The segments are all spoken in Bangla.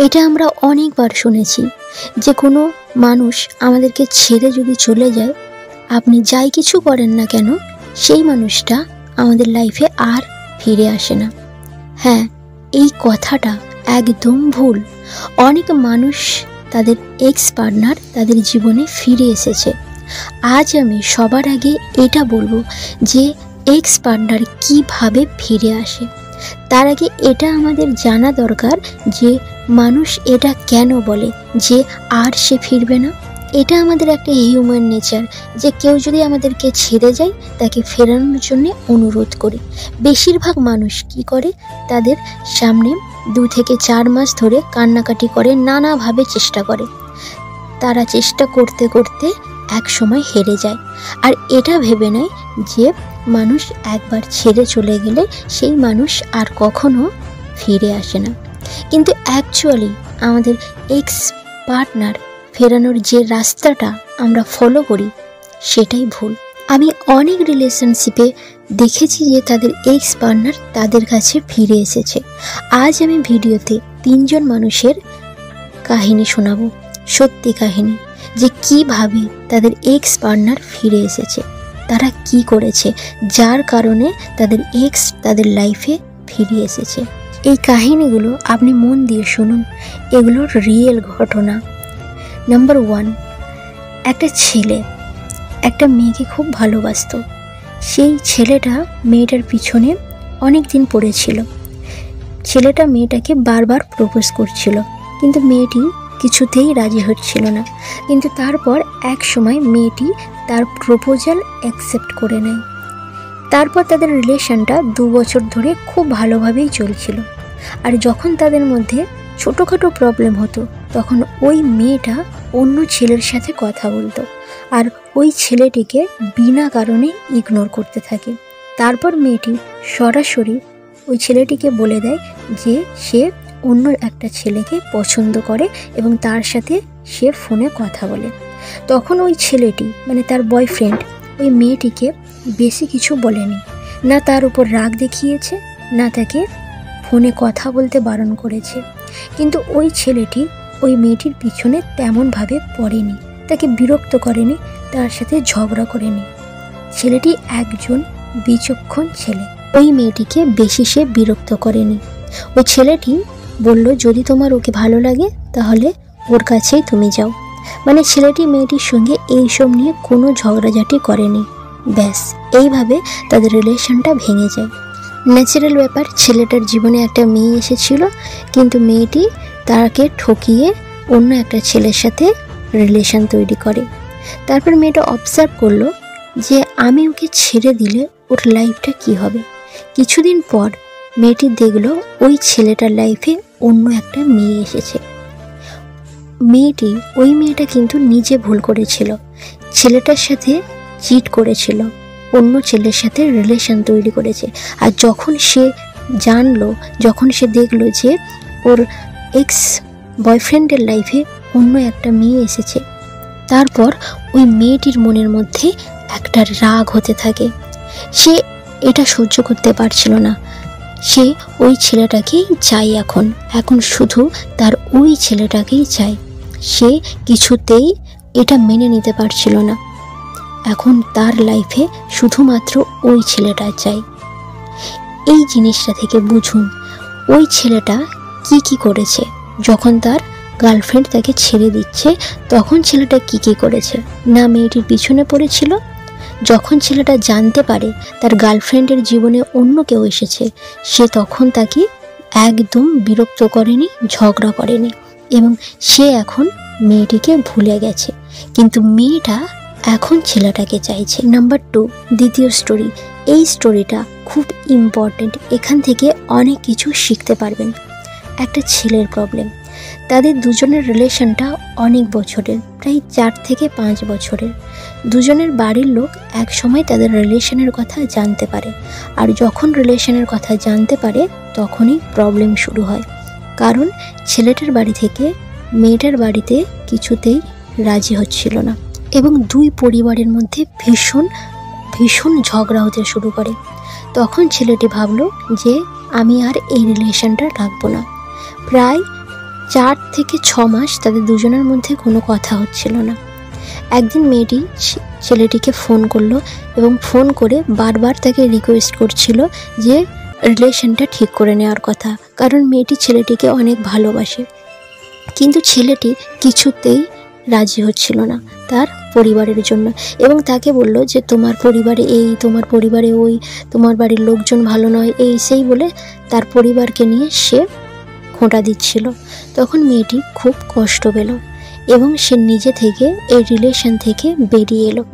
এটা আমরা অনেকবার শুনেছি যে কোনো মানুষ আমাদেরকে ছেড়ে যদি চলে যায়, আপনি যাই কিছু করেন না কেন, সেই মানুষটা আমাদের লাইফে আর ফিরে আসে না। হ্যাঁ, এই কথাটা একদম ভুল। অনেক মানুষ তাদের এক্স পার্টনার তাদের জীবনে ফিরে এসেছে। আজ আমি সবার আগে এটা বলবো যে এক্স পার্টনার কিভাবে ফিরে আসে। তার আগে এটা আমাদের জানা দরকার যে মানুষ এটা কেন বলে যে আর সে ফিরবে না। এটা আমাদের একটা হিউম্যান নেচার যে কেউ যদি আমাদেরকে ছেড়ে যায় তাকে ফেরানোর জন্য অনুরোধ করি। বেশিরভাগ মানুষ কি করে, তাদের সামনে 2 থেকে 4 মাস ধরে কান্নাকাটি করে, নানাভাবে চেষ্টা করে। তারা চেষ্টা করতে করতে এক সময় হেরে যায় আর এটা ভেবে নেয় যে মানুষ একবার ছেড়ে চলে গেলে সেই মানুষ আর কখনো ফিরে আসে না। কিন্তু অ্যাকচুয়ালি আমাদের এক্স পার্টনার ফেরানোর যে রাস্তাটা আমরা ফলো করি সেটাই ভুল। আমি অনেক রিলেশনশিপে দেখেছি যে তাদের এক্স পার্টনার তাদের কাছে ফিরে এসেছে। আজ আমি ভিডিওতে 3 জন মানুষের কাহিনী শোনাবো, সত্যি কাহিনী, যে কিভাবে তাদের এক্স পার্টনার ফিরে এসেছে, তারা কি করেছে যার কারণে তাদের এক্স তাদের লাইফে ফিরে এসেছে। এই কাহিনীগুলো আপনি মন দিয়ে শুনুন, এগুলোর রিয়েল ঘটনা। নাম্বার 1, একটা ছেলে একটা মেয়েকে খুব ভালোবাসতো। সেই ছেলেটা মেয়েটার পিছনে অনেক দিন পড়েছিল। ছেলেটা মেয়েটাকে বারবার প্রপোজ করছিল, কিন্তু মেয়েটি কিছুতেই রাজি হচ্ছিল না। কিন্তু তারপর এক সময় মেয়েটি তার প্রপোজাল অ্যাকসেপ্ট করে নেয়। তারপর তাদের রিলেশনটা 2 বছর ধরে খুব ভালোভাবেই চলছিল। আর যখন তাদের মধ্যে ছোটোখাটো প্রবলেম হতো তখন ওই মেয়েটা অন্য ছেলের সাথে কথা বলতো আর ওই ছেলেটিকে বিনা কারণে ইগনোর করতে থাকে। তারপর মেয়েটি সরাসরি ওই ছেলেটিকে বলে দেয় যে সে অন্য একটা ছেলেকে পছন্দ করে এবং তার সাথে সে ফোনে কথা বলে। তখন ওই ছেলেটি মানে তার বয়ফ্রেন্ড ওই মেয়েটিকে বেশি কিছু বলেনি, না তার উপর রাগ দেখিয়েছে, না তাকে ফোনে কথা বলতে বারণ করেছে। কিন্তু ওই ছেলেটি ওই মেয়েটির পিছনে তেমনভাবে পড়েনি, তাকে বিরক্ত করেনি, তার সাথে ঝগড়া করেনি। ছেলেটি একজন বিচক্ষণ ছেলে, ওই মেয়েটিকে বেশি সে বিরক্ত করেনি। ওই ছেলেটি বলল যদি তোমার ওকে ভালো লাগে তাহলে ওর কাছেই তুমি যাও। মানে ছেলেটি মেয়েটির সঙ্গে এইসব নিয়ে কোনো ঝগড়াঝাটি করেনি। ব্যাস, এইভাবে তাদের রিলেশনটা ভেঙে যায়। ন্যাচারাল ব্যাপার, ছেলেটার জীবনে একটা মেয়ে এসেছিল, কিন্তু মেয়েটি তাকে ঠকিয়ে অন্য একটা ছেলের সাথে রিলেশন তৈরি করে। তারপর মেয়েটা অবজার্ভ করলো যে আমি ওকে ছেড়ে দিলে ওর লাইফটা কি হবে। কিছুদিন পর মেয়েটি দেখলো ওই ছেলেটার লাইফে অন্য একটা মেয়ে এসেছে। ওই মেয়েটা কিন্তু নিজে ভুল করেছিল, ছেলেটার সাথে চিট করেছিল, অন্য ছেলের সাথে রিলেশন তৈরি করেছে। আর যখন সে দেখলো যে ওর এক্স বয়ফ্রেন্ডের লাইফে অন্য একটা মেয়ে এসেছে, তারপর ওই মেয়েটির মনের মধ্যে একটা রাগ হতে থাকে। সে এটা সহ্য করতে পারছিল না, সে ওই ছেলেটাকেই চাই, এখন শুধু তার ওই ছেলেটাকেই চাই। সে কিছুতেই এটা মেনে নিতে পারছিল না, এখন তার লাইফে শুধুমাত্র ওই ছেলেটা চাই। এই জিনিসটা থেকে বুঝুন ওই ছেলেটা কি করেছে। যখন তার গার্লফ্রেন্ড তাকে ছেড়ে দিচ্ছে তখন ছেলেটা কি করেছে, না মেয়েটির পিছনে পড়েছিল। যখন ছেলেটা জানতে পারে তার গার্লফ্রেন্ডের জীবনে অন্য কেউ এসেছে, সে তখন তাকে একদম বিরক্ত করেনি, ঝগড়া করেনি এবং সে এখন মেয়েটিকে ভুলে গেছে। কিন্তু মেয়েটা এখন ছেলেটাকে চাইছে। নাম্বার 2, দ্বিতীয় স্টোরি। এই স্টোরিটা খুব ইম্পর্টেন্ট, এখান থেকে অনেক কিছু শিখতে পারবেন। একটা ছেলের প্রবলেম, তাদের দুজনের রিলেশনটা অনেক বছরের, প্রায় 4 থেকে 5 বছরের। দুজনের বাড়ির লোক এক সময় তাদের রিলেশনের কথা জানতে পারে, আর যখন রিলেশনের কথা জানতে পারে তখনই প্রবলেম শুরু হয়। কারণ ছেলেটার বাড়ি থেকে মেয়েটার বাড়িতে কিছুতেই রাজি হচ্ছিল না এবং 2 পরিবারের মধ্যে ভীষণ ঝগড়া হতে শুরু করে। তখন ছেলেটি ভাবলো যে আমি আর এই রিলেশনটা রাখবো না। প্রায় 4 থেকে 6 মাস তাদের দুজনের মধ্যে কোনো কথা হচ্ছিল না। একদিন মেয়েটি ছেলেটিকে ফোন করলো এবং ফোন করে বারবার তাকে রিকোয়েস্ট করছিল যে রিলেশনটা ঠিক করে নেওয়ার কথা, কারণ মেয়েটি ছেলেটিকে অনেক ভালোবাসে। কিন্তু ছেলেটি কিছুতেই রাজি হচ্ছিল না তার পরিবারের জন্য, এবং তাকে বলল যে তোমার পরিবারে এই, তোমার পরিবারে ওই, তোমার বাড়ির লোকজন ভালো নয়, এই সেই বলে তার পরিবারকে নিয়ে সে খোঁটা দিচ্ছিল। তখন মেয়েটি খুব কষ্ট পেল এবং সে নিজে থেকে এই রিলেশন থেকে বেরিয়ে এলো।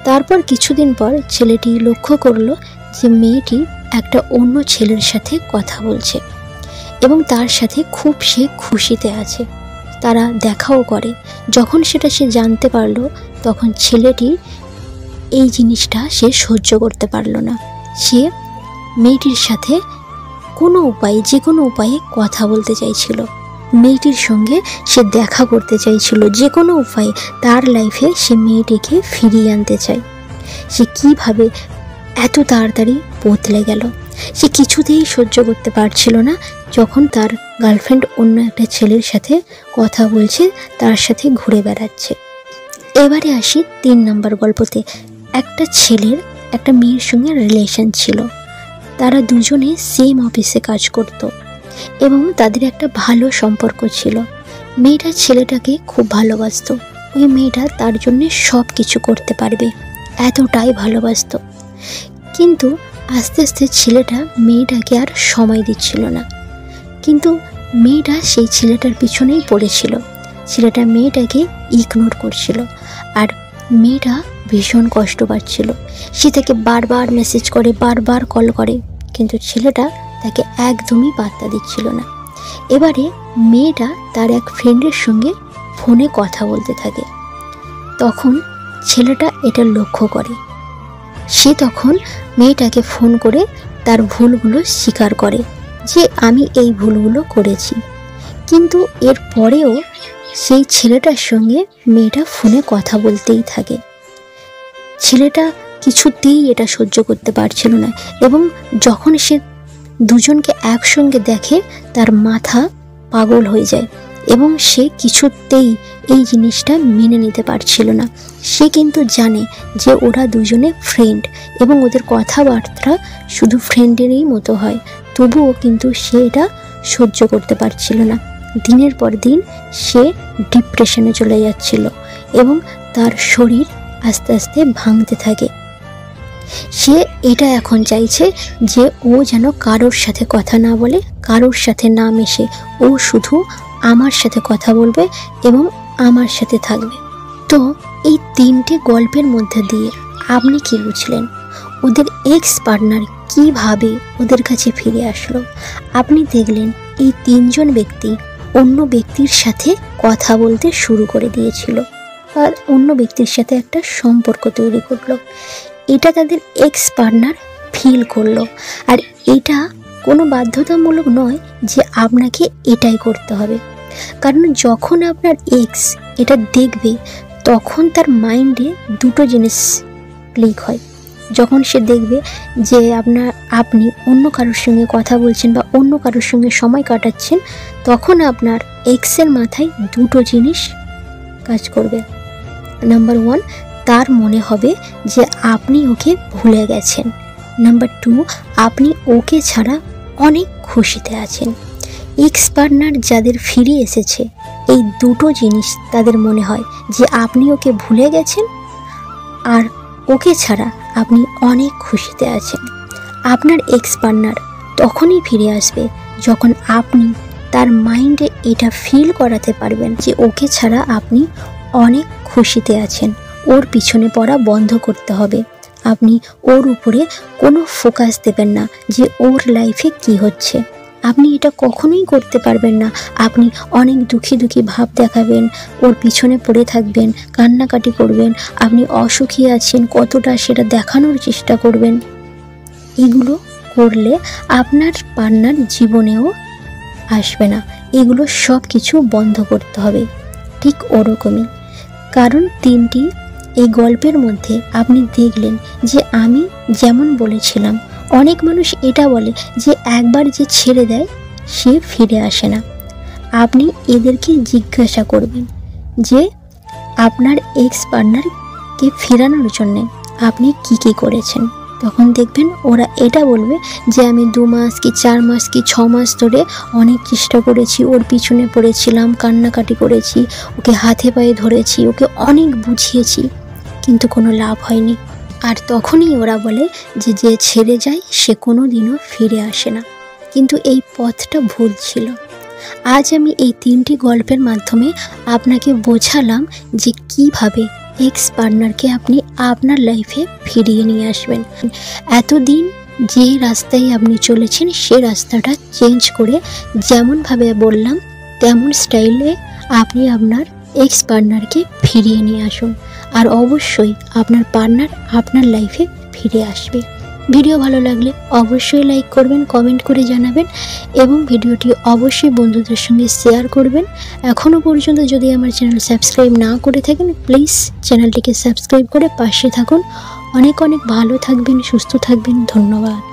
তারপর কিছুদিন পর ছেলেটি লক্ষ্য করলো যে মেয়েটি একটা অন্য ছেলের সাথে কথা বলছে এবং তার সাথে খুব সে খুশিতে আছে, তারা দেখাও করে। যখন সেটা সে জানতে পারলো তখন ছেলেটি এই জিনিসটা সে সহ্য করতে পারলো না। সে মেয়েটির সাথে কোনো উপায়ে, যে কোনো উপায়ে কথা বলতে চাইছিল, মেয়েটির সঙ্গে সে দেখা করতে চাইছিল, যে কোনো উপায়ে তার লাইফে সে মেয়েটিকে ফিরিয়ে আনতে চায়। সে কিভাবে এত তাড়াতাড়ি বদলে গেল সে কিছুতেই সহ্য করতে পারছিল না। যখন তার গার্লফ্রেন্ড অন্য একটা ছেলের সাথে কথা বলছে, তার সাথে ঘুরে বেড়াচ্ছে। এবারে আসি 3 নম্বর গল্পতে। একটা ছেলের একটা মেয়ের সঙ্গে রিলেশন ছিল, তারা দুজনে সেম অফিসে কাজ করত এবং তাদের একটা ভালো সম্পর্ক ছিল। মেয়েটা ছেলেটাকে খুব ভালোবাসত, ওই মেয়েটা তার জন্য সব কিছু করতে পারবে এতটাই ভালোবাসত। কিন্তু আস্তে আস্তে ছেলেটা মেয়েটাকে আর সময় দিচ্ছিল না, কিন্তু মেয়েটা সেই ছেলেটার পিছনেই পড়েছিল। ছেলেটা মেয়েটাকে ইগনোর করছিল আর মেয়েটা ভীষণ কষ্ট পাচ্ছিল। সে তাকে বারবার মেসেজ করে, বারবার কল করে, কিন্তু ছেলেটা তাকে একদমই পাত্তা দিচ্ছিল না। এবারে মেয়েটা তার এক ফ্রেন্ডের সঙ্গে ফোনে কথা বলতে থাকে। তখন ছেলেটা এটা লক্ষ্য করে। সে তখন মেয়েটাকে ফোন করে তার ভুলগুলো স্বীকার করে যে আমি এই ভুলগুলো করেছি। কিন্তু এর পরেও সেই ছেলেটার সঙ্গে মেয়েটা ফোনে কথা বলতেই থাকে। ছেলেটা কিছুতেই এটা সহ্য করতে পারছিল না এবং যখন সে দুজনকে একসঙ্গে দেখে তার মাথা পাগল হয়ে যায় এবং সে কিছুতেই এই জিনিসটা মেনে নিতে পারছিল না। সে কিন্তু জানে যে ওরা দুজনে ফ্রেন্ড এবং ওদের কথাবার্তা শুধু ফ্রেন্ডেরই মতো হয়, তবুও কিন্তু সে এটা সহ্য করতে পারছিল না। দিনের পর দিন সে ডিপ্রেশনে চলে যাচ্ছিল এবং তার শরীর আস্তে আস্তে ভাঙতে থাকে। সে এটা এখন চাইছে যে ও যেন কারোর সাথে কথা না বলে, কারোর সাথে না মেশে, ও শুধু আমার সাথে কথা বলবে এবং আমার সাথে থাকবে। তো এই 3টে গল্পের মধ্যে দিয়ে আপনি কি বুঝলেন? ওদের এক্স পার্টনার কিভাবে ওদের কাছে ফিরে আসলো? আপনি দেখলেন এই 3জন ব্যক্তি অন্য ব্যক্তির সাথে কথা বলতে শুরু করে দিয়েছিল আর অন্য ব্যক্তির সাথে একটা সম্পর্ক তৈরি করলো। এটা তাদের এক্স পার্টনার ফিল করলো আর এটা কোনো বাধ্যতামূলক নয় যে আপনাকে এটাই করতে হবে, কারণ যখন আপনার এক্স এটা দেখবে তখন তার মাইন্ডে 2টো জিনিস ক্লিক হয়। যখন সে দেখবে যে আপনি অন্য কারোর সঙ্গে কথা বলছেন বা অন্য কারোর সঙ্গে সময় কাটাচ্ছেন, তখন আপনার এক্সের মাথায় 2টো জিনিস কাজ করবে। নাম্বার 1, তার মনে হবে যে আপনি ওকে ভুলে গেছেন। নাম্বার 2, আপনি ওকে ছাড়া অনেক খুশিতে আছেন। এক্স পার্টনার যাদের ফিরে এসেছে, এই 2টো জিনিস তাদের মনে হয় যে আপনি ওকে ভুলে গেছেন আর ওকে ছাড়া আপনি অনেক খুশিতে আছেন। আপনার এক্স পার্টনার তখনই ফিরে আসবে যখন আপনি তার মাইন্ডে এটা ফিল করাতে পারবেন যে ওকে ছাড়া আপনি অনেক খুশিতে আছেন। ওর পিছনে পড়া বন্ধ করতে হবে। আপনি ওর উপরে কোনো ফোকাস দেবেন না যে ওর লাইফে কি হচ্ছে। আপনি এটা কখনোই করতে পারবেন না। আপনি অনেক দুঃখী দুঃখী ভাব দেখাবেন, ওর পিছনে পড়ে থাকবেন, কান্নাকাটি করবেন, আপনি অসুখী আছেন কতটা সেটা দেখানোর চেষ্টা করবেন। এগুলো করলে আপনার পার্টনার জীবনেও আসবে না। এগুলো সব কিছু বন্ধ করতে হবে। ঠিক ওরকমই, কারণ 3টি এই গল্পের মধ্যে আপনি দেখলেন যে আমি যেমন বলেছিলাম, অনেক মানুষ এটা বলে যে একবার যে ছেড়ে দেয় সে ফিরে আসে না। আপনি এদেরকে জিজ্ঞাসা করবেন যে আপনার এক্স পার্টনারকে ফেরানোর জন্যে আপনি কি কি করেছেন। তখন দেখবেন ওরা এটা বলবে যে আমি 2 মাস কি 4 মাস কি 6 মাস ধরে অনেক চেষ্টা করেছি, ওর পিছনে পড়েছিলাম, কান্নাকাটি করেছি, ওকে হাতে পায়ে ধরেছি, ওকে অনেক বুঝিয়েছি, কিন্তু কোনো লাভ হয়নি। আর তখনই ওরা বলে যে যে ছেড়ে যায় সে কোনো দিনও ফিরে আসে না। কিন্তু এই পথটা ভুল ছিল। আজ আমি এই 3টি গল্পের মাধ্যমে আপনাকে বোঝালাম যে কিভাবে এক্স পার্টনারকে আপনি আপনার লাইফে ফিরিয়ে নিয়ে আসবেন। এতদিন যে রাস্তায় আপনি চলেছেন সে রাস্তাটা চেঞ্জ করে যেমনভাবে বললাম তেমন স্টাইলে আপনি আপনার এক্স পার্টনারকে ফিরিয়ে নিয়ে আসুন। আর অবশ্যই আপনার পার্টনার আপনার লাইফে ফিরে আসবে। ভিডিও ভালো লাগলে অবশ্যই লাইক করবেন, কমেন্ট করে জানাবেন এবং ভিডিওটি অবশ্যই বন্ধুদের সঙ্গে শেয়ার করবেন। এখনও পর্যন্ত যদি আমার চ্যানেল সাবস্ক্রাইব না করে থাকেন প্লিজ চ্যানেলটিকে সাবস্ক্রাইব করে পাশে থাকুন। অনেক অনেক ভালো থাকবেন, সুস্থ থাকবেন। ধন্যবাদ।